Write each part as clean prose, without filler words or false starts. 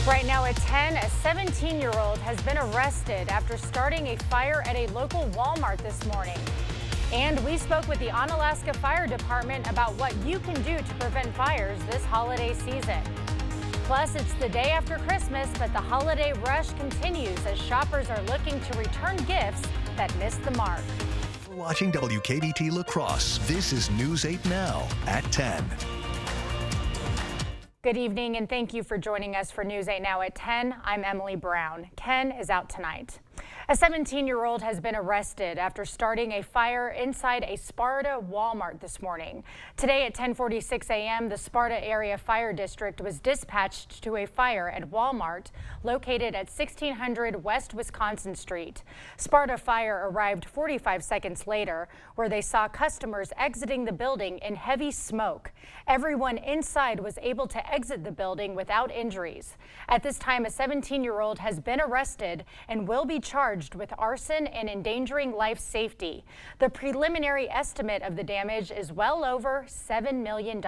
Right now at 10, a 17-year-old has been arrested after starting a fire at a local Walmart this morning. And we spoke with the Onalaska Fire Department about what you can do to prevent fires this holiday season. Plus, it's the day after Christmas, but the holiday rush continues as shoppers are looking to return gifts that missed the mark. You're watching WKBT La Crosse. This is News 8 Now at 10. Good evening and thank you for joining us for News 8 Now at 10. I'm Emily Brown. Ken is out tonight. A 17-year-old has been arrested after starting a fire inside a Sparta Walmart this morning. Today at 10:46 a.m., the Sparta Area Fire District was dispatched to a fire at Walmart located at 1600 West Wisconsin Street. Sparta Fire arrived 45 seconds later, where they saw customers exiting the building in heavy smoke. Everyone inside was able to exit the building without injuries. At this time, a 17-year-old has been arrested and will be charged with arson and endangering life safety. The preliminary estimate of the damage is well over $7 million.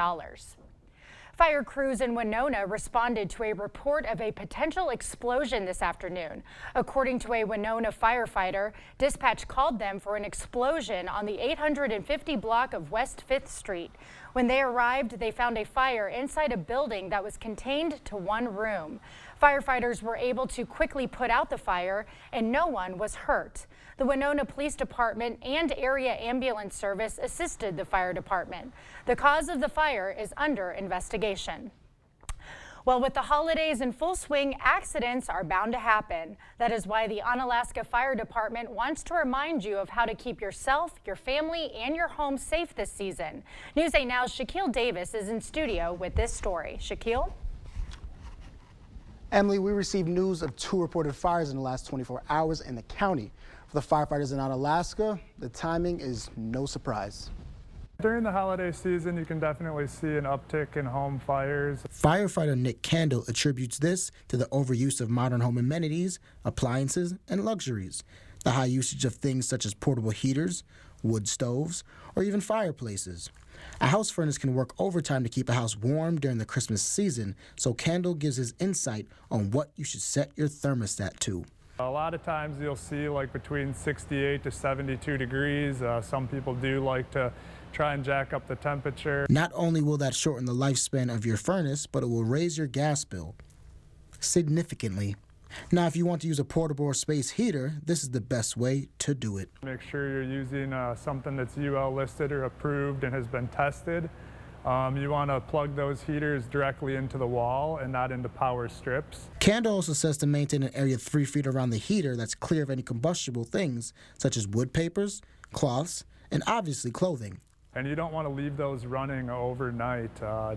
Fire crews in Winona responded to a report of a potential explosion this afternoon. According to a Winona firefighter, dispatch called them for an explosion on the 850 block of West 5th Street. When they arrived, they found a fire inside a building that was contained to one room. Firefighters were able to quickly put out the fire and no one was hurt. The Winona Police Department and area ambulance service assisted the fire department. The cause of the fire is under investigation. Well, with the holidays in full swing, accidents are bound to happen. That is why the Onalaska Fire Department wants to remind you of how to keep yourself, your family, and your home safe this season. News 8 Now's Shaquille Davis is in studio with this story. Shaquille? Emily, we received news of 2 reported fires in the last 24 hours in the county. For the firefighters in Onalaska, the timing is no surprise. During the holiday season, you can definitely see an uptick in home fires. Firefighter Nick Candle attributes this to the overuse of modern home amenities, appliances, and luxuries. The high usage of things such as portable heaters, wood stoves, or even fireplaces. A house furnace can work overtime to keep a house warm during the Christmas season, so Candle gives his insight on what you should set your thermostat to. A lot of times you'll see like between 68 to 72 degrees. Some people do like to try and jack up the temperature. Not only will that shorten the lifespan of your furnace, but it will raise your gas bill significantly. Now, if you want to use a portable or space heater, this is the best way to do it. Make sure you're using something that's UL listed or approved and has been tested. You want to plug those heaters directly into the wall and not into power strips. Candle also says to maintain an area 3 feet around the heater that's clear of any combustible things, such as wood papers, cloths, and obviously clothing. And you don't want to leave those running overnight,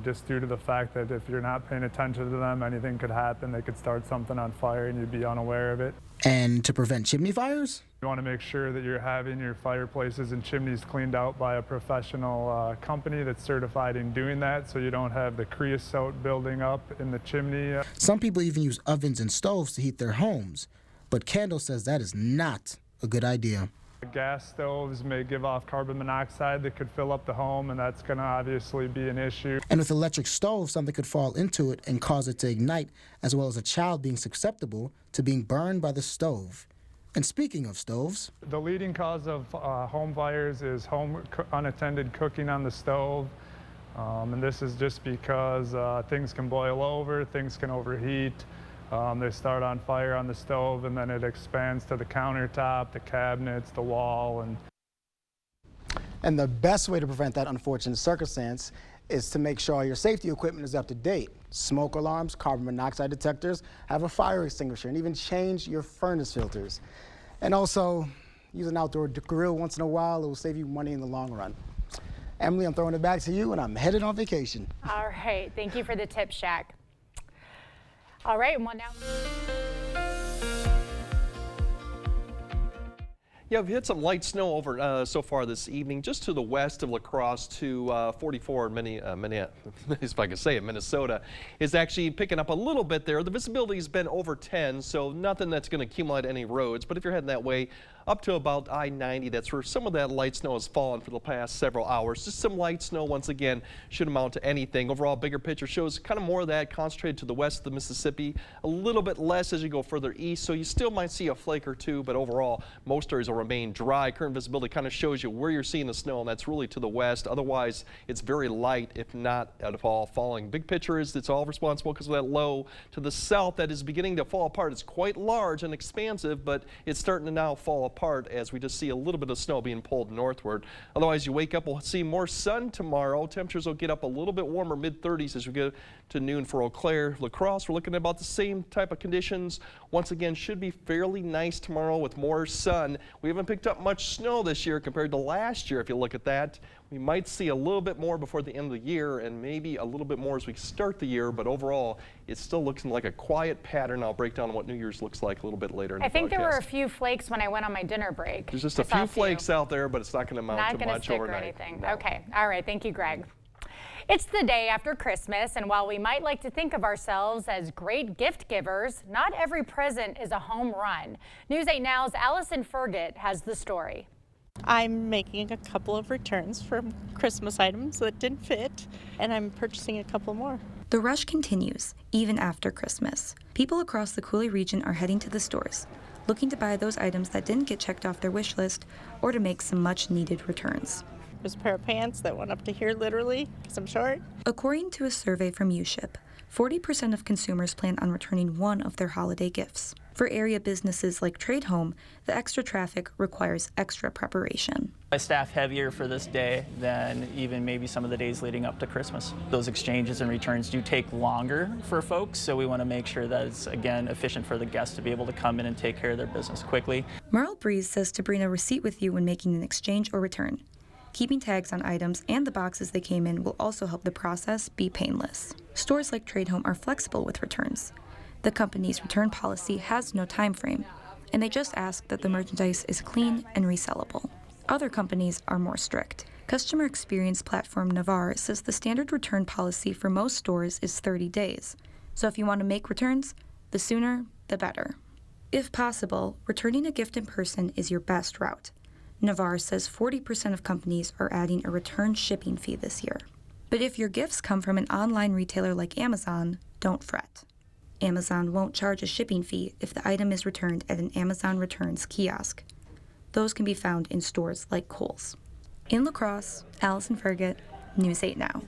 just due to the fact that if you're not paying attention to them, anything could happen. They could start something on fire and you'd be unaware of it. And to prevent chimney fires? You want to make sure that you're having your fireplaces and chimneys cleaned out by a professional company that's certified in doing that, so you don't have the creosote building up in the chimney. Some people even use ovens and stoves to heat their homes, but Candle says that is not a good idea. Gas stoves may give off carbon monoxide that could fill up the home, and that's going to obviously be an issue. And with electric stoves, something could fall into it and cause it to ignite, as well as a child being susceptible to being burned by the stove. And speaking of stoves, the leading cause of home fires is unattended cooking on the stove. And this is just because things can boil over, things can overheat. They start on fire on the stove and then it expands to the countertop, the cabinets, the wall. And the best way to prevent that unfortunate circumstance is to make sure your safety equipment is up to date. Smoke alarms, carbon monoxide detectors, have a fire extinguisher, and even change your furnace filters. And also, use an outdoor grill once in a while. It will save you money in the long run. Emily, I'm throwing it back to you, and I'm headed on vacation. All right. Thank you for the tip, Shaq. All right. Well, now. Yeah, we've had some light snow over so far this evening, just to the west of La Crosse to 44 if I can say it, Minnesota is actually picking up a little bit there. The visibility has been over 10, so nothing that's going to accumulate any roads. But if you're heading that way, up to about I-90. That's where some of that light snow has fallen for the past several hours. Just some light snow, once again, should amount to anything. Overall, bigger picture shows kind of more of that concentrated to the west of the Mississippi, a little bit less as you go further east, so you still might see a flake or two, but overall, most areas will remain dry. Current visibility kind of shows you where you're seeing the snow, and that's really to the west. Otherwise, it's very light, if not at all falling. Big picture is it's all responsible because of that low to the south that is beginning to fall apart. It's quite large and expansive, but it's starting to now fall apart as we just see a little bit of snow being pulled northward. Otherwise, you wake up, we'll see more sun tomorrow. Temperatures will get up a little bit warmer, mid-30s as we get to noon for Eau Claire. La Crosse, we're looking at about the same type of conditions. Once again, should be fairly nice tomorrow with more sun. We haven't picked up much snow this year compared to last year. If you look at that, we might see a little bit more before the end of the year and maybe a little bit more as we start the year, but overall, it still looks like a quiet pattern. I'll break down what New Year's looks like a little bit later in the I think broadcast. there were a few flakes when I went on my dinner break. There's just a few flakes out there, but it's not going to amount to much overnight. Or anything. No. Okay. All right. Thank you, Greg. It's the day after Christmas, and while we might like to think of ourselves as great gift givers, not every present is a home run. News 8 Now's Allison Fergit has the story. I'm making a couple of returns for Christmas items that didn't fit, and I'm purchasing a couple more. The rush continues, even after Christmas. People across the Coulee region are heading to the stores, looking to buy those items that didn't get checked off their wish list or to make some much-needed returns. There's a pair of pants that went up to here literally because I'm short. According to a survey from UShip, 40% of consumers plan on returning one of their holiday gifts. For area businesses like Trade Home, the extra traffic requires extra preparation. I staff heavier for this day than even maybe some of the days leading up to Christmas. Those exchanges and returns do take longer for folks, so we want to make sure that it's, again, efficient for the guests to be able to come in and take care of their business quickly. Merle Breeze says to bring a receipt with you when making an exchange or return. Keeping tags on items and the boxes they came in will also help the process be painless. Stores like Trade Home are flexible with returns. The company's return policy has no time frame, and they just ask that the merchandise is clean and resellable. Other companies are more strict. Customer experience platform Navar says the standard return policy for most stores is 30 days. So if you want to make returns, the sooner, the better. If possible, returning a gift in person is your best route. Navar says 40% of companies are adding a return shipping fee this year. But if your gifts come from an online retailer like Amazon, don't fret. Amazon won't charge a shipping fee if the item is returned at an Amazon Returns kiosk. Those can be found in stores like Kohl's. In La Crosse, Allison Fergit, News 8 Now.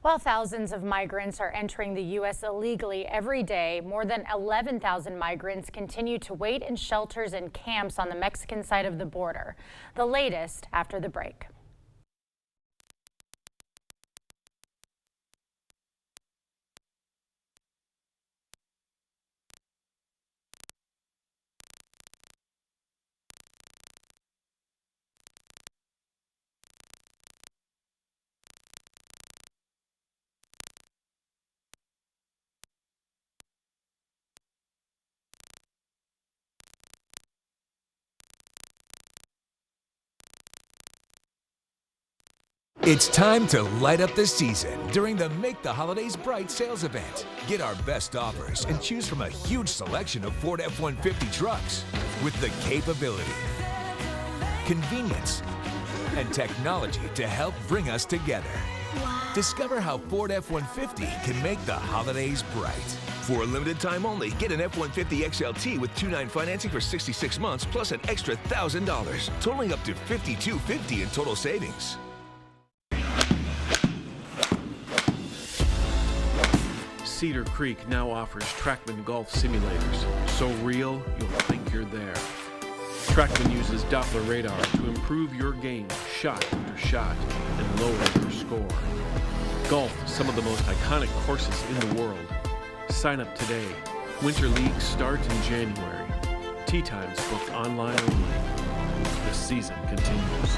While thousands of migrants are entering the U.S. illegally every day, more than 11,000 migrants continue to wait in shelters and camps on the Mexican side of the border. The latest after the break. It's time to light up the season during the Make the Holidays Bright sales event. Get our best offers and choose from a huge selection of Ford F-150 trucks with the capability, convenience, and technology to help bring us together. Wow. Discover how Ford F-150 can make the holidays bright. For a limited time only, get an F-150 XLT with 2.9 financing for 66 months plus an extra $1,000, totaling up to $5,250 in total savings. Cedar Creek now offers Trackman golf simulators, so real you'll think you're there. Trackman uses Doppler radar to improve your game shot after shot and lower your score. Golf, some of the most iconic courses in the world. Sign up today. Winter leagues start in January. Tee times booked online only. The season continues.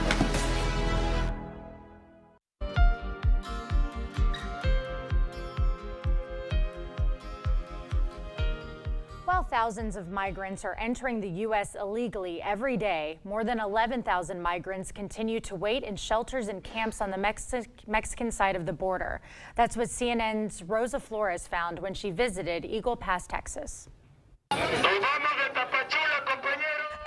While thousands of migrants are entering the U.S. illegally every day, more than 11,000 migrants continue to wait in shelters and camps on the Mexican side of the border. That's what CNN's Rosa Flores found when she visited Eagle Pass, Texas.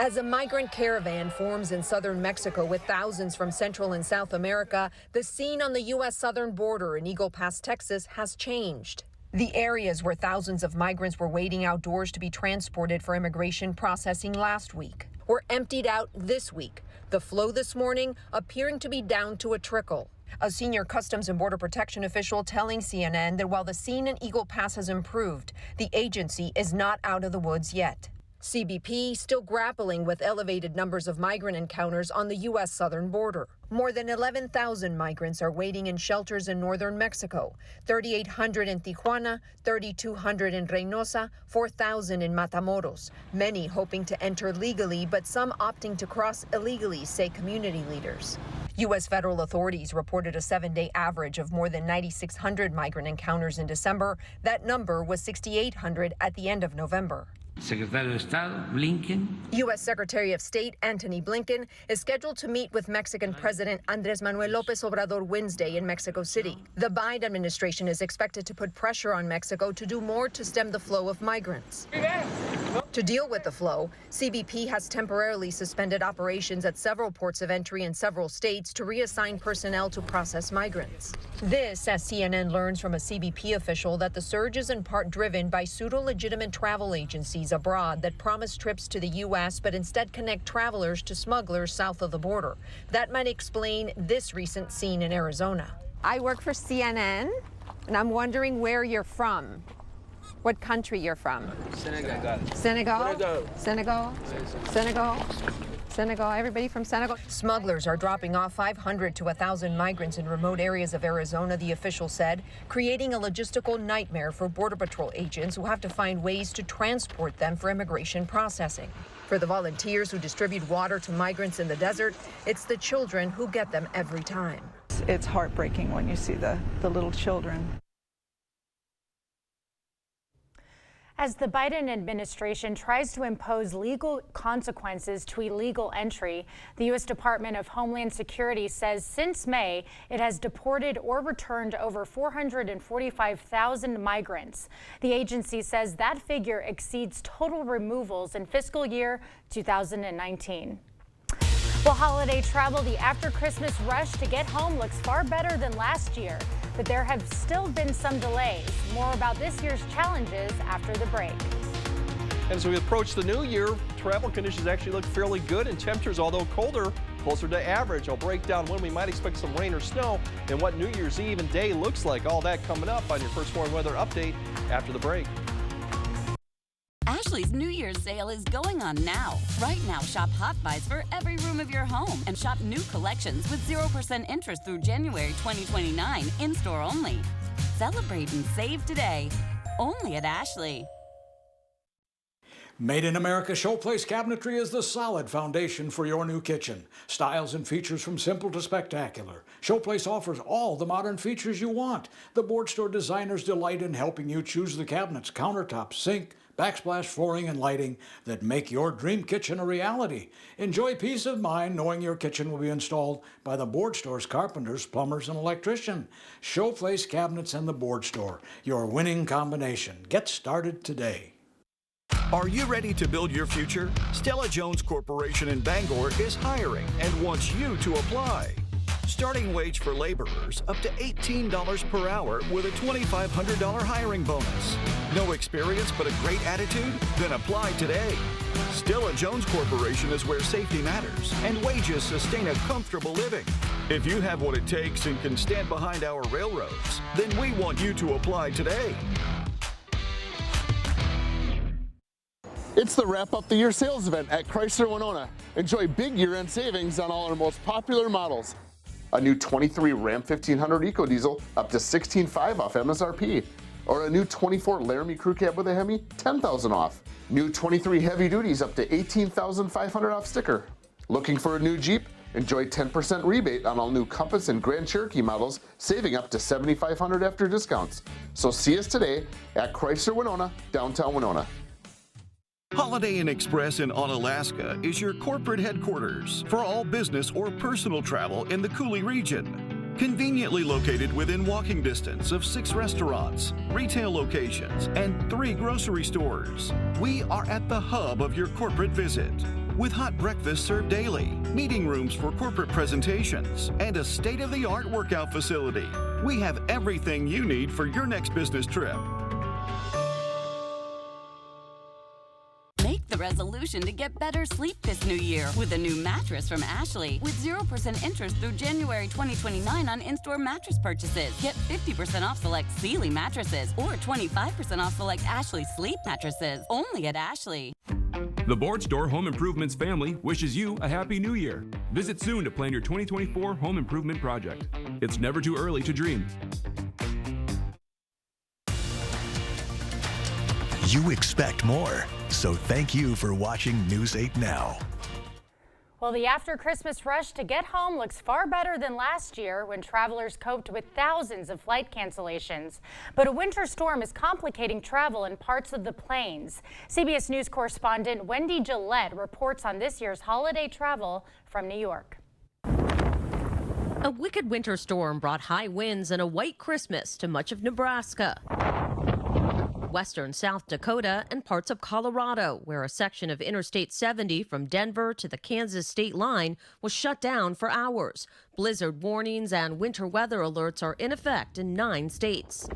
As a migrant caravan forms in southern Mexico with thousands from Central and South America, the scene on the U.S. southern border in Eagle Pass, Texas, has changed. The areas where thousands of migrants were waiting outdoors to be transported for immigration processing last week were emptied out this week, the flow this morning appearing to be down to a trickle. A senior Customs and Border Protection official telling CNN that while the scene in Eagle Pass has improved, the agency is not out of the woods yet. CBP still grappling with elevated numbers of migrant encounters on the U.S. southern border. More than 11,000 migrants are waiting in shelters in northern Mexico, 3,800 in Tijuana, 3,200 in Reynosa, 4,000 in Matamoros, many hoping to enter legally, but some opting to cross illegally, say community leaders. U.S. federal authorities reported a 7-day average of more than 9,600 migrant encounters in December. That number was 6,800 at the end of November. Secretario de Estado, Blinken. U.S. Secretary of State Antony Blinken is scheduled to meet with Mexican President Andrés Manuel López Obrador Wednesday in Mexico City. The Biden administration is expected to put pressure on Mexico to do more to stem the flow of migrants. To deal with the flow, CBP has temporarily suspended operations at several ports of entry in several states to reassign personnel to process migrants. This, as CNN learns from a CBP official, that the surge is in part driven by pseudo-legitimate travel agencies abroad that promise trips to the U.S. but instead connect travelers to smugglers south of the border. That might explain this recent scene in Arizona. I work for CNN, and I'm wondering where you're from. What country you're from? Senegal. Senegal? Senegal? Everybody from Senegal? Smugglers are dropping off 500 to 1,000 migrants in remote areas of Arizona, the official said, creating a logistical nightmare for Border Patrol agents who have to find ways to transport them for immigration processing. For the volunteers who distribute water to migrants in the desert, it's the children who get them every time. It's heartbreaking when you see the little children. As the Biden administration tries to impose legal consequences to illegal entry, the U.S. Department of Homeland Security says since May, it has deported or returned over 445,000 migrants. The agency says that figure exceeds total removals in fiscal year 2019. Well, holiday travel, the after-Christmas rush to get home looks far better than last year, but there have still been some delays. More about this year's challenges after the break. As we approach the new year, travel conditions actually look fairly good, and temperatures, although colder, closer to average. I'll break down when we might expect some rain or snow and what New Year's Eve and day looks like. All that coming up on your First Warn Weather Update after the break. Ashley's New Year's sale is going on now. Right now, shop Hot Buys for every room of your home and shop new collections with 0% interest through January 2029, in-store only. Celebrate and save today, only at Ashley. Made in America Showplace Cabinetry is the solid foundation for your new kitchen. Styles and features from simple to spectacular. Showplace offers all the modern features you want. The board store designers delight in helping you choose the cabinets, countertops, sink, backsplash flooring and lighting that make your dream kitchen a reality. Enjoy peace of mind knowing your kitchen will be installed by the board store's carpenters, plumbers, and electrician. Showplace Cabinets and the Board Store, your winning combination. Get started today. Are you ready to build your future? Stella Jones Corporation in Bangor is hiring and wants you to apply. Starting wage for laborers up to $18 per hour with a $2,500 hiring bonus. No experience but a great attitude? Then apply today. Stella Jones Corporation is where safety matters and wages sustain a comfortable living. If you have what it takes and can stand behind our railroads, then we want you to apply today. It's the Wrap Up the Year sales event at Chrysler Winona. Enjoy big year-end savings on all our most popular models. A new 23 Ram 1500 EcoDiesel up to $16,500 off MSRP. Or a new 24 Laramie Crew Cab with a Hemi, $10,000 off. New 23 Heavy Duties up to $18,500 off sticker. Looking for a new Jeep? Enjoy 10% rebate on all new Compass and Grand Cherokee models, saving up to $7,500 after discounts. So see us today at Chrysler Winona, downtown Winona. Holiday Inn Express in Onalaska is your corporate headquarters for all business or personal travel in the Coulee region. Conveniently located within walking distance of 6 restaurants, retail locations, and 3 grocery stores. We are at the hub of your corporate visit. with hot breakfast served daily, meeting rooms for corporate presentations, and a state-of-the-art workout facility. We have everything you need for your next business trip. Make the resolution to get better sleep this new year with a new mattress from Ashley with 0% interest through January 2029 on in-store mattress purchases. Get 50% off select Sealy mattresses or 25% off select Ashley sleep mattresses only at Ashley. The Board Store Home Improvements family wishes you a Happy New Year. Visit soon to plan your 2024 home improvement project. It's never too early to dream. You expect more, so thank you for watching News 8 Now. Well, the after-Christmas rush to get home looks far better than last year when travelers coped with thousands of flight cancellations. But a winter storm is complicating travel in parts of the plains. CBS News correspondent Wendy Gillette reports on this year's holiday travel from New York. A wicked winter storm brought high winds and a white Christmas to much of Nebraska, western South Dakota, and parts of Colorado, where a section of Interstate 70 from Denver to the Kansas state line was shut down for hours. Blizzard warnings and winter weather alerts are in effect in 9 states.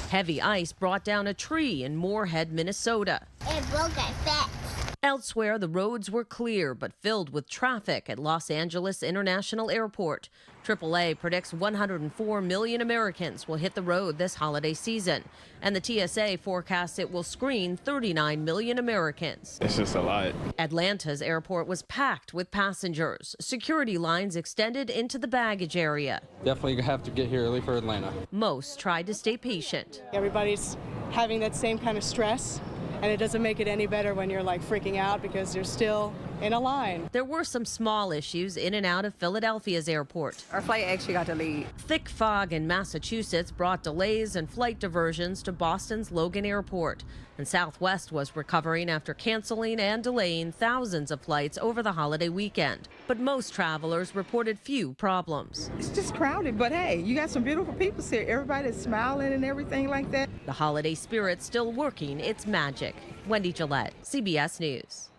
Heavy ice brought down a tree in Moorhead, Minnesota. It broke our fence. Elsewhere, the roads were clear but filled with traffic at Los Angeles International Airport. AAA predicts 104 million Americans will hit the road this holiday season, and the TSA forecasts it will screen 39 million Americans. It's just a lot. Atlanta's airport was packed with passengers. Security lines extended into the baggage area. Definitely have to get here early for Atlanta. Most tried to stay patient. Everybody's having that same kind of stress, and it doesn't make it any better when you're like freaking out because you're still in a line. There were some small issues in and out of Philadelphia's airport. Our flight actually got delayed. Thick fog in Massachusetts brought delays and flight diversions to Boston's Logan Airport. And Southwest was recovering after canceling and delaying thousands of flights over the holiday weekend. But most travelers reported few problems. It's just crowded, but hey, you got some beautiful people here. Everybody's smiling and everything like that. The holiday spirit still working its magic. Wendy Gillette, CBS News.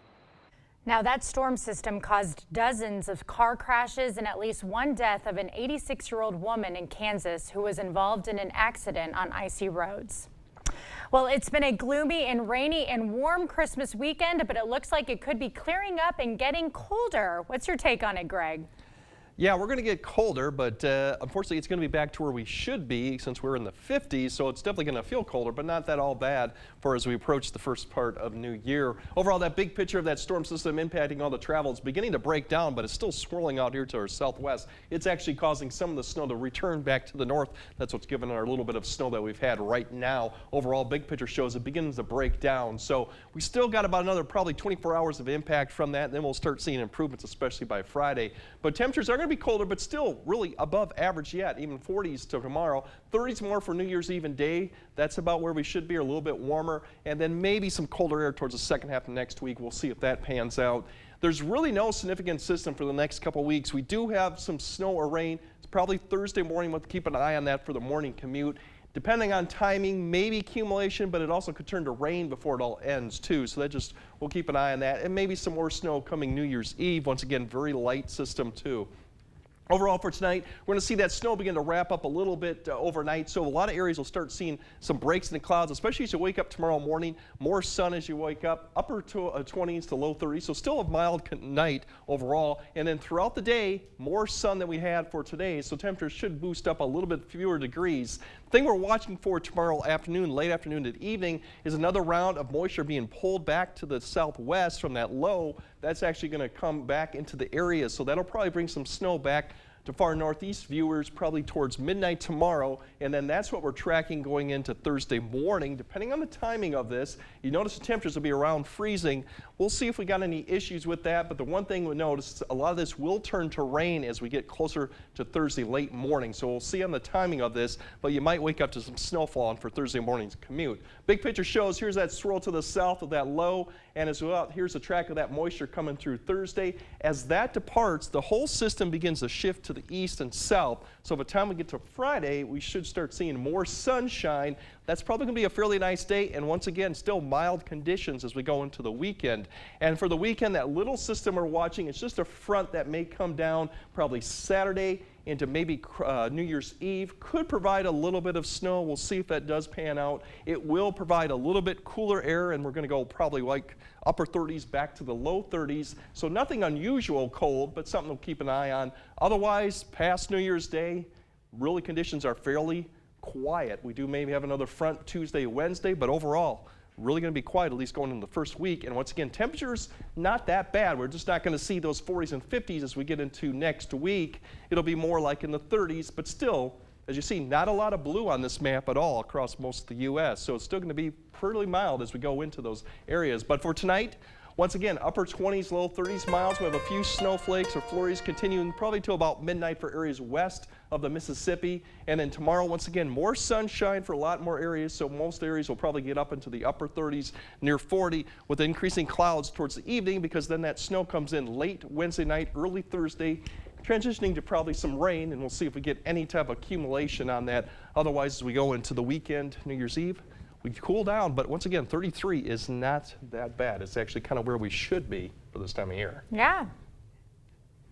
Now, that storm system caused dozens of car crashes and at least one death of an 86-year-old woman in Kansas who was involved in an accident on icy roads. Well, it's been a gloomy and rainy and warm Christmas weekend, but it looks like it could be clearing up and getting colder. What's your take on it, Greg? Yeah, we're going to get colder, but unfortunately it's going to be back to where we should be since we're in the 50s, so it's definitely going to feel colder, but not that all bad for as we approach the first part of New Year. Overall, that big picture of that storm system impacting all the travel is beginning to break down, but it's still swirling out here to our southwest. It's actually causing some of the snow to return back to the north. That's what's given our little bit of snow that we've had right now. Overall, big picture shows it begins to break down, so we still got about another probably 24 hours of impact from that, and then we'll start seeing improvements, especially by Friday. But temperatures are going to be colder, but still really above average yet, even 40s to tomorrow. 30s more for New Year's Eve and day. That's about where we should be, or a little bit warmer. And then maybe some colder air towards the second half of next week. We'll see if that pans out. There's really no significant system for the next couple weeks. We do have some snow or rain. It's probably Thursday morning. We'll keep an eye on that for the morning commute. Depending on timing, maybe accumulation, but it also could turn to rain before it all ends too. So that just, we'll keep an eye on that. And maybe some more snow coming New Year's Eve. Once again, very light system too. Overall for tonight, we're going to see that snow begin to wrap up a little bit overnight, so a lot of areas will start seeing some breaks in the clouds, especially as you wake up tomorrow morning. More sun as you wake up, upper 20s to low 30s, so still a mild night overall. And then throughout the day, more sun than we had for today, so temperatures should boost up a little bit fewer degrees. The thing we're watching for tomorrow afternoon, late afternoon to evening, is another round of moisture being pulled back to the southwest from that low. That's actually going to come back into the area, so that'll probably bring some snow back to far northeast viewers probably towards midnight tomorrow, and then that's what we're tracking going into Thursday morning. Depending on the timing of this, you notice the temperatures will be around freezing. We'll see if we got any issues with that, but the one thing we notice is a lot of this will turn to rain as we get closer to Thursday late morning, so we'll see on the timing of this, but you might wake up to some snowfall for Thursday morning's commute. Big picture shows here's that swirl to the south of that low, and as well, here's a track of that moisture coming through Thursday. As that departs, the whole system begins to shift to the the east and south. So by the time we get to Friday, we should start seeing more sunshine. That's probably going to be a fairly nice day, and once again, still mild conditions as we go into the weekend. And for the weekend, that little system we're watching, it's just a front that may come down probably Saturday into maybe New Year's Eve. Could provide a little bit of snow. We'll see if that does pan out. It will provide a little bit cooler air, and we're going to go probably like upper 30s back to the low 30s. So nothing unusual cold, but something to keep an eye on. Otherwise, past New Year's Day, really conditions are fairly quiet. We do maybe have another front Tuesday, Wednesday, but overall, really going to be quiet, at least going into the first week. And once again, temperatures not that bad. We're just not going to see those 40s and 50s as we get into next week. It'll be more like in the 30s, but still, as you see, not a lot of blue on this map at all across most of the U.S. So it's still going to be pretty mild as we go into those areas. But for tonight, once again, upper 20s, low 30s miles. We have a few snowflakes or flurries continuing probably till about midnight for areas west of the Mississippi. And then tomorrow, once again, more sunshine for a lot more areas. So most areas will probably get up into the upper 30s, near 40, with increasing clouds towards the evening, because then that snow comes in late Wednesday night, early Thursday, transitioning to probably some rain, and we'll see if we get any type of accumulation on that. Otherwise, as we go into the weekend, New Year's Eve, we cool down, but once again, 33 is not that bad. It's actually kind of where we should be for this time of year. Yeah.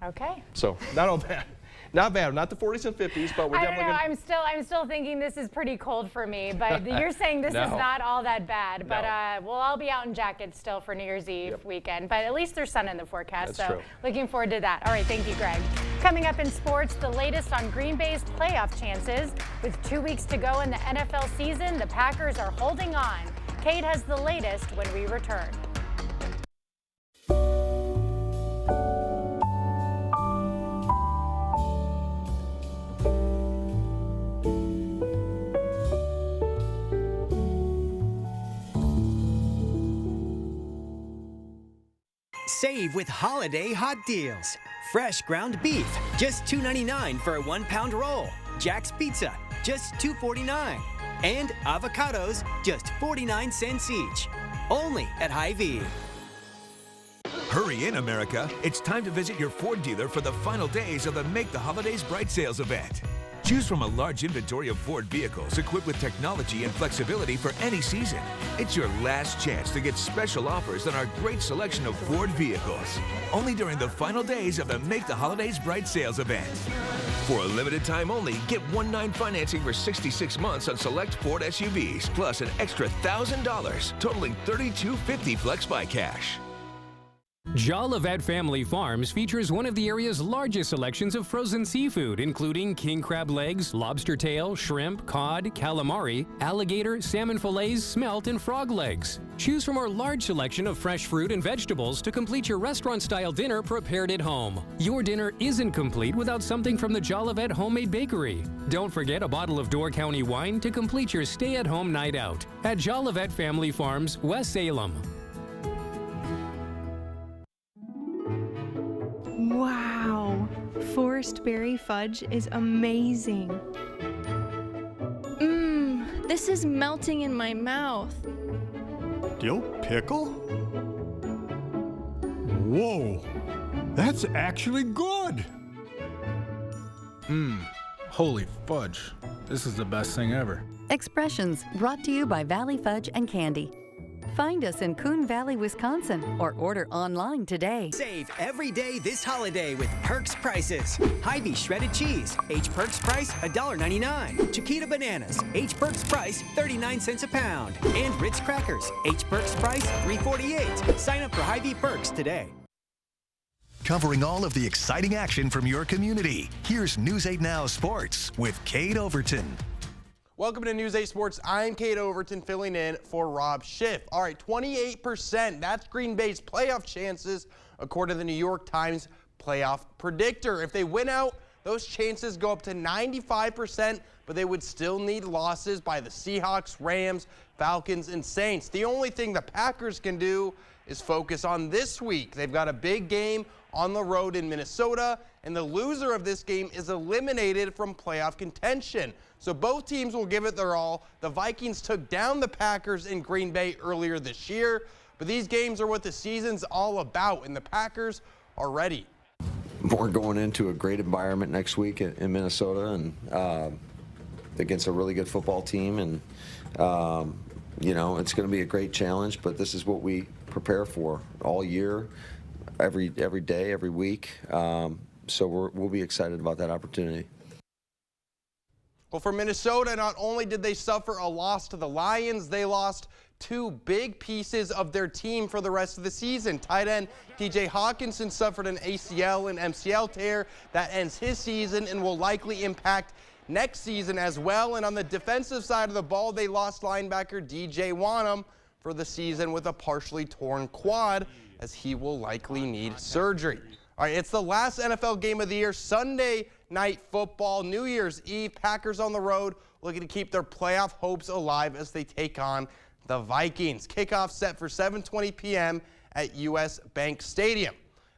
Okay. So not all bad. Not bad. Not the 40s and 50s, but we're definitely I don't know. I'm still thinking this is pretty cold for me, but you're saying this is not all that bad. But well, I'll be out in jackets still for New Year's Eve weekend. But at least there's sun in the forecast, That's true. Looking forward to that. All right, thank you, Greg. Coming up in sports, the latest on Green Bay's playoff chances. With 2 weeks to go in the NFL season, the Packers are holding on. Kate has the latest when we return. Save with holiday hot deals. Fresh ground beef, just $2.99 for a 1-pound roll. Jack's Pizza, just $2.49. And avocados, just 49 cents each. Only at Hy-Vee. Hurry in, America. It's time to visit your Ford dealer for the final days of the Make the Holidays Bright sales event. Choose from a large inventory of Ford vehicles equipped with technology and flexibility for any season. It's your last chance to get special offers on our great selection of Ford vehicles. Only during the final days of the Make the Holidays Bright sales event. For a limited time only, get 1-9 financing for 66 months on select Ford SUVs, plus an extra $1,000, totaling $3,250 flex by cash. Jolivet Family Farms features one of the area's largest selections of frozen seafood, including king crab legs, lobster tail, shrimp, cod, calamari, alligator, salmon fillets, smelt, and frog legs. Choose from our large selection of fresh fruit and vegetables to complete your restaurant-style dinner prepared at home. Your dinner isn't complete without something from the Jolivet Homemade Bakery. Don't forget a bottle of Door County wine to complete your stay-at-home night out at Jolivet Family Farms, West Salem. Wow, Forest Berry Fudge is amazing. This is melting in my mouth. Dill pickle? Whoa, that's actually good. Holy fudge. This is the best thing ever. Expressions brought to you by Valley Fudge and Candy. Find us in Coon Valley, Wisconsin, or order online today. Save every day this holiday with Perks prices. Hy-Vee shredded cheese, H Perks price $1.99. Chiquita bananas, H Perks price 39 cents a pound. And Ritz crackers, H Perks price $3.48. Sign up for Hy-Vee Perks today. Covering all of the exciting action from your community, here's News 8 Now Sports with Kate Overton. Welcome to News 8 Sports. I'm Kate Overton filling in for Rob Schiff. All right, 28%. That's Green Bay's playoff chances, according to the New York Times playoff predictor. If they win out, those chances go up to 95%, but they would still need losses by the Seahawks, Rams, Falcons, and Saints. The only thing the Packers can do is focus on this week. They've got a big game on the road in Minnesota, and the loser of this game is eliminated from playoff contention. So both teams will give it their all. The Vikings took down the Packers in Green Bay earlier this year, but these games are what the season's all about, and the Packers are ready. we're going into a great environment next week in Minnesota, and against a really good football team, and it's going to be a great challenge. But this is what we prepare for all year, every day, every week. So we'll be excited about that opportunity. Well, for Minnesota, not only did they suffer a loss to the Lions, they lost two big pieces of their team for the rest of the season. Tight end TJ Hawkinson suffered an ACL and MCL tear that ends his season and will likely impact next season as well. And on the defensive side of the ball, they lost linebacker DJ Wonnum for the season with a partially torn quad, as he will likely need surgery. All right, it's the last NFL game of the year, Sunday Night Football, New Year's Eve. Packers on the road looking to keep their playoff hopes alive as they take on the Vikings. Kickoff set for 7:20 p.m. at US Bank Stadium.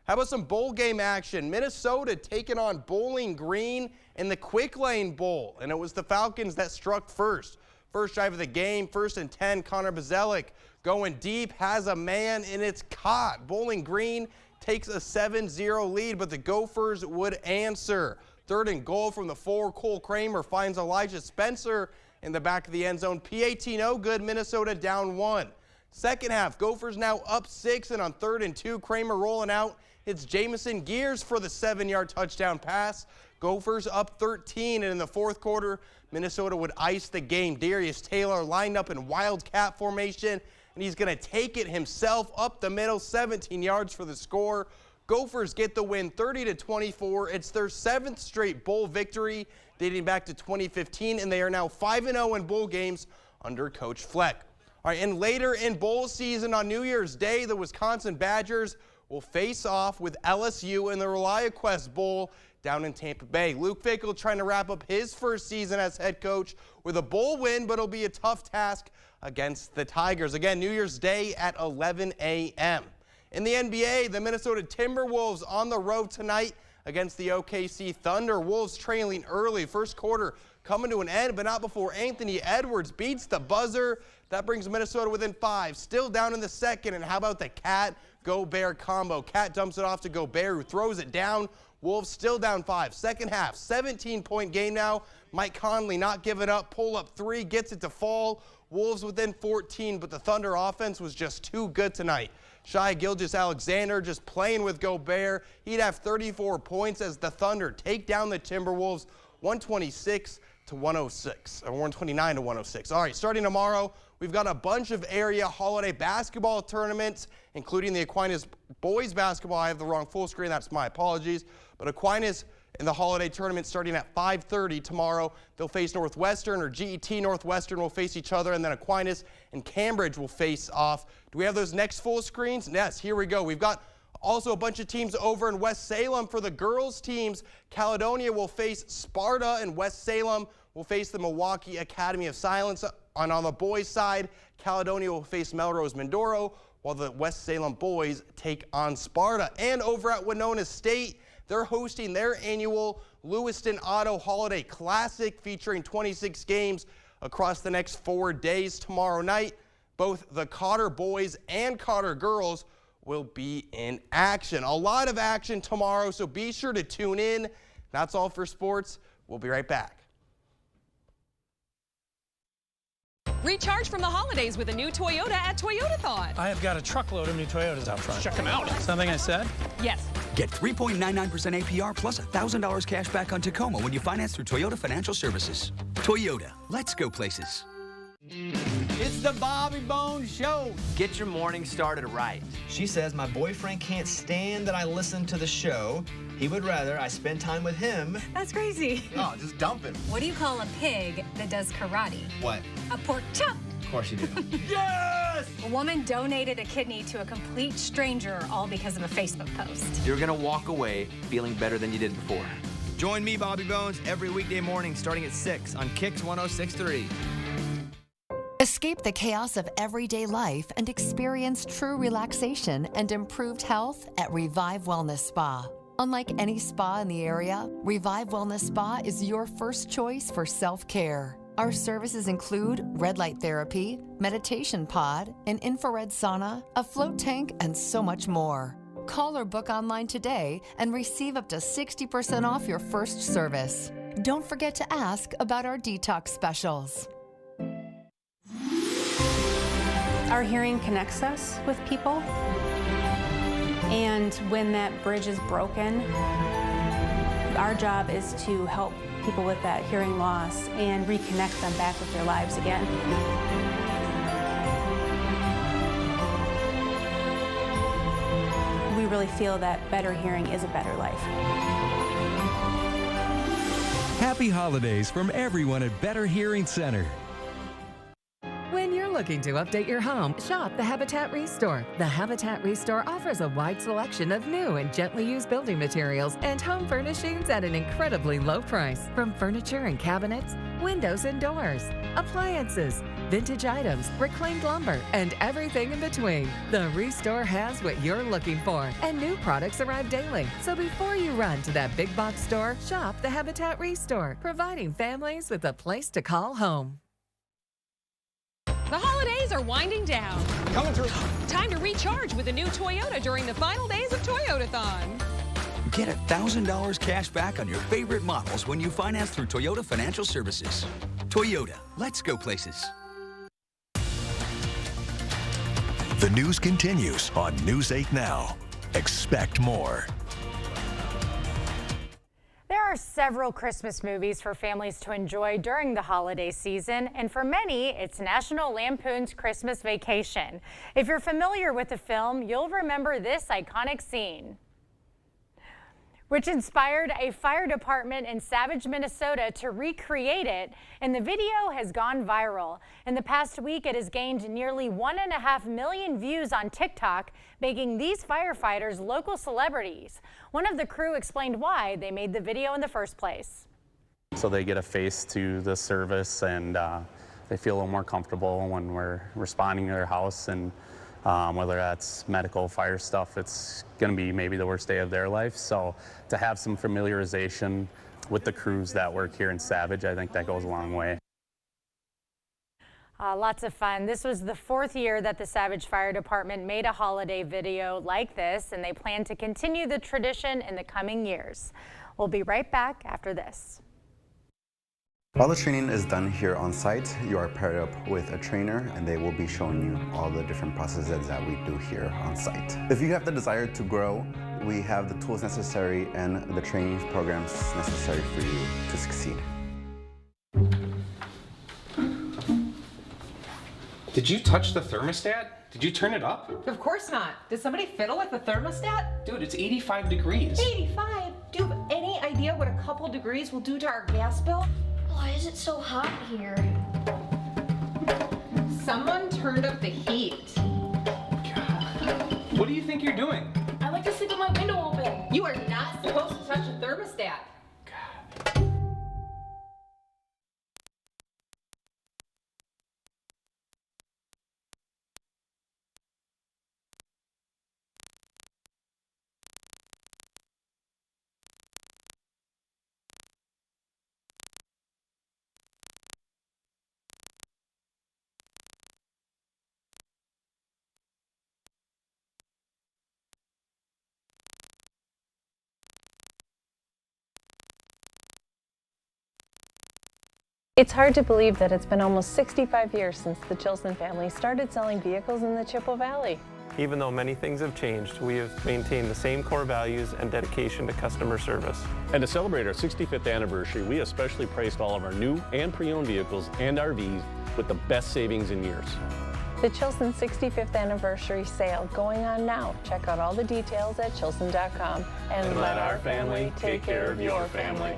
How about some bowl game action? Minnesota taking on Bowling Green in the Quick Lane Bowl, and it was the Falcons that struck first. First drive of the game, 1st and 10, Connor Bazelak going deep, has a man, and it's caught. Bowling Green takes a 7-0 lead, but the Gophers would answer. 3rd and goal from the 4, Cole Kramer finds Elijah Spencer in the back of the end zone. PAT no good, Minnesota down 1. Second half, Gophers now up 6, and on 3rd and 2, Kramer rolling out. It's Jamison Gears for the 7-yard touchdown pass. Gophers up 13, and in the 4th quarter, Minnesota would ice the game. Darius Taylor lined up in wildcat formation, and he's going to take it himself up the middle, 17 yards for the score. Gophers get the win 30-24. It's their 7th straight bowl victory dating back to 2015, and they are now 5-0 in bowl games under Coach Fleck. All right, and later in bowl season on New Year's Day, the Wisconsin Badgers will face off with LSU in the ReliaQuest Bowl down in Tampa Bay. Luke Fickell trying to wrap up his first season as head coach with a bowl win, but it'll be a tough task against the Tigers. Again, New Year's Day at 11 a.m. In the NBA, the Minnesota Timberwolves on the road tonight against the OKC Thunder. Wolves trailing early. First quarter coming to an end, but not before Anthony Edwards beats the buzzer. That brings Minnesota within 5. Still down in the second, and how about the Cat-Gobert combo? Cat dumps it off to Gobert, who throws it down. Wolves still down 5. Second half, 17-point game now. Mike Conley not giving up. Pull up 3, gets it to fall. Wolves within 14, but the Thunder offense was just too good tonight. Shai Gilgeous-Alexander just playing with Gobert. He'd have 34 points as the Thunder take down the Timberwolves 126-106, or 129-106. All right, starting tomorrow, we've got a bunch of area holiday basketball tournaments, including the Aquinas boys basketball. I have the wrong full screen. That's my apologies. But Aquinas in the holiday tournament starting at 5:30 tomorrow. They'll face Northwestern, or GET Northwestern will face each other, and then Aquinas and Cambridge will face off. Do we have those next full screens? Yes, here we go. We've got also a bunch of teams over in West Salem. For the girls teams, Caledonia will face Sparta, and West Salem will face the Milwaukee Academy of Silence. And on the boys' side, Caledonia will face Melrose Mindoro, while the West Salem boys take on Sparta. And over at Winona State, they're hosting their annual Lewiston Auto Holiday Classic, featuring 26 games across the next 4 days. Tomorrow night, both the Cotter boys and Cotter girls will be in action. A lot of action tomorrow, so be sure to tune in. That's all for sports. We'll be right back. Recharge from the holidays with a new Toyota at Toyotathon. I have got a truckload of new Toyotas out front. Check them out. Something I said? Yes. Get 3.99% APR plus $1,000 cash back on Tacoma when you finance through Toyota Financial Services. Toyota, let's go places. It's the Bobby Bones Show. Get your morning started right. She says my boyfriend can't stand that I listen to the show. He would rather I spend time with him. That's crazy. Oh, just dump him. What do you call a pig that does karate? What? A pork chop. Of course you do. Yes! A woman donated a kidney to a complete stranger, all because of a Facebook post. You're gonna walk away feeling better than you did before. Join me, Bobby Bones, every weekday morning starting at 6 on Kicks 106.3. Escape the chaos of everyday life and experience true relaxation and improved health at Revive Wellness Spa. Unlike any spa in the area, Revive Wellness Spa is your first choice for self-care. Our services include red light therapy, meditation pod, an infrared sauna, a float tank, and so much more. Call or book online today and receive up to 60% off your first service. Don't forget to ask about our detox specials. Our hearing connects us with people, and when that bridge is broken, our job is to help people with that hearing loss and reconnect them back with their lives again. We really feel that better hearing is a better life. Happy holidays from everyone at Better Hearing Center. When you're looking to update your home, shop the Habitat Restore. The Habitat Restore offers a wide selection of new and gently used building materials and home furnishings at an incredibly low price. From furniture and cabinets, windows and doors, appliances, vintage items, reclaimed lumber, and everything in between. The Restore has what you're looking for, and new products arrive daily. So before you run to that big box store, shop the Habitat Restore, providing families with a place to call home. The holidays are winding down. Coming through. Time to recharge with a new Toyota during the final days of Toyotathon. Get $1,000 cash back on your favorite models when you finance through Toyota Financial Services. Toyota, let's go places. The news continues on News 8 Now. Expect more. There are several Christmas movies for families to enjoy during the holiday season, and for many, it's National Lampoon's Christmas Vacation. If you're familiar with the film, you'll remember this iconic scene, which inspired a fire department in Savage, Minnesota to recreate it, and the video has gone viral. In the past week, it has gained nearly 1.5 million views on TikTok, making these firefighters local celebrities. One of the crew explained why they made the video in the first place. So they get a face to the service, and they feel a little more comfortable when we're responding to their house, and whether that's medical, fire stuff, it's going to be maybe the worst day of their life. So to have some familiarization with the crews that work here in Savage, I think that goes a long way. Lots of fun. This was the 4th year that the Savage Fire Department made a holiday video like this, and they plan to continue the tradition in the coming years. We'll be right back after this. All the training is done here on site. You are paired up with a trainer, and they will be showing you all the different processes that we do here on site. If you have the desire to grow, we have the tools necessary and the training programs necessary for you to succeed. Did you touch the thermostat? Did you turn it up? Of course not. Did somebody fiddle with the thermostat? Dude, it's 85 degrees. 85? Do you have any idea what a couple degrees will do to our gas bill? Why is it so hot here? Someone turned up the heat. What do you think you're doing? I like to sleep with my window open. You are not supposed to touch a thermostat. It's hard to believe that it's been almost 65 years since the Chilson family started selling vehicles in the Chippewa Valley. Even though many things have changed, we have maintained the same core values and dedication to customer service. And to celebrate our 65th anniversary, we especially priced all of our new and pre-owned vehicles and RVs with the best savings in years. The Chilson 65th anniversary sale going on now. Check out all the details at chilson.com And let our family take care of your family.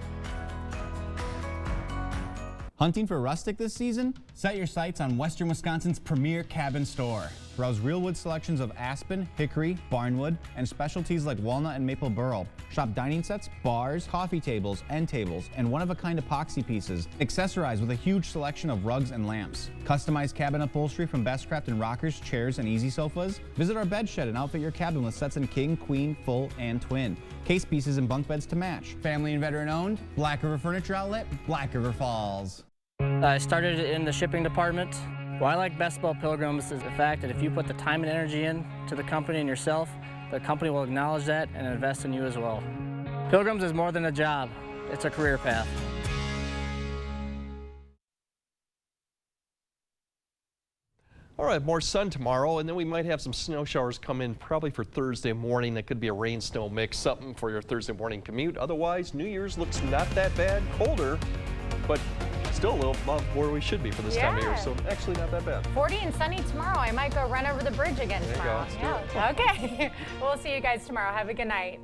Hunting for rustic this season? Set your sights on Western Wisconsin's premier cabin store. Browse real wood selections of aspen, hickory, barnwood, and specialties like walnut and maple burl. Shop dining sets, bars, coffee tables, end tables, and one-of-a-kind epoxy pieces. Accessorize with a huge selection of rugs and lamps. Customize cabin upholstery from Bestcraft and rockers, chairs, and easy sofas. Visit our bed shed and outfit your cabin with sets in king, queen, full, and twin. Case pieces and bunk beds to match. Family and veteran owned, Black River Furniture Outlet, Black River Falls. I started in the shipping department. What I like best about Pilgrims is the fact that if you put the time and energy in to the company and yourself, the company will acknowledge that and invest in you as well. Pilgrims is more than a job, it's a career path. All right, more sun tomorrow, and then we might have some snow showers come in probably for Thursday morning. That could be a rain-snow mix, something for your Thursday morning commute. Otherwise, New Year's looks not that bad. Colder, but still a little above where we should be for this time of year, so actually not that bad. 40 and sunny tomorrow. I might go run over the bridge again tomorrow. There you go. Yeah. Okay. We'll see you guys tomorrow. Have a good night.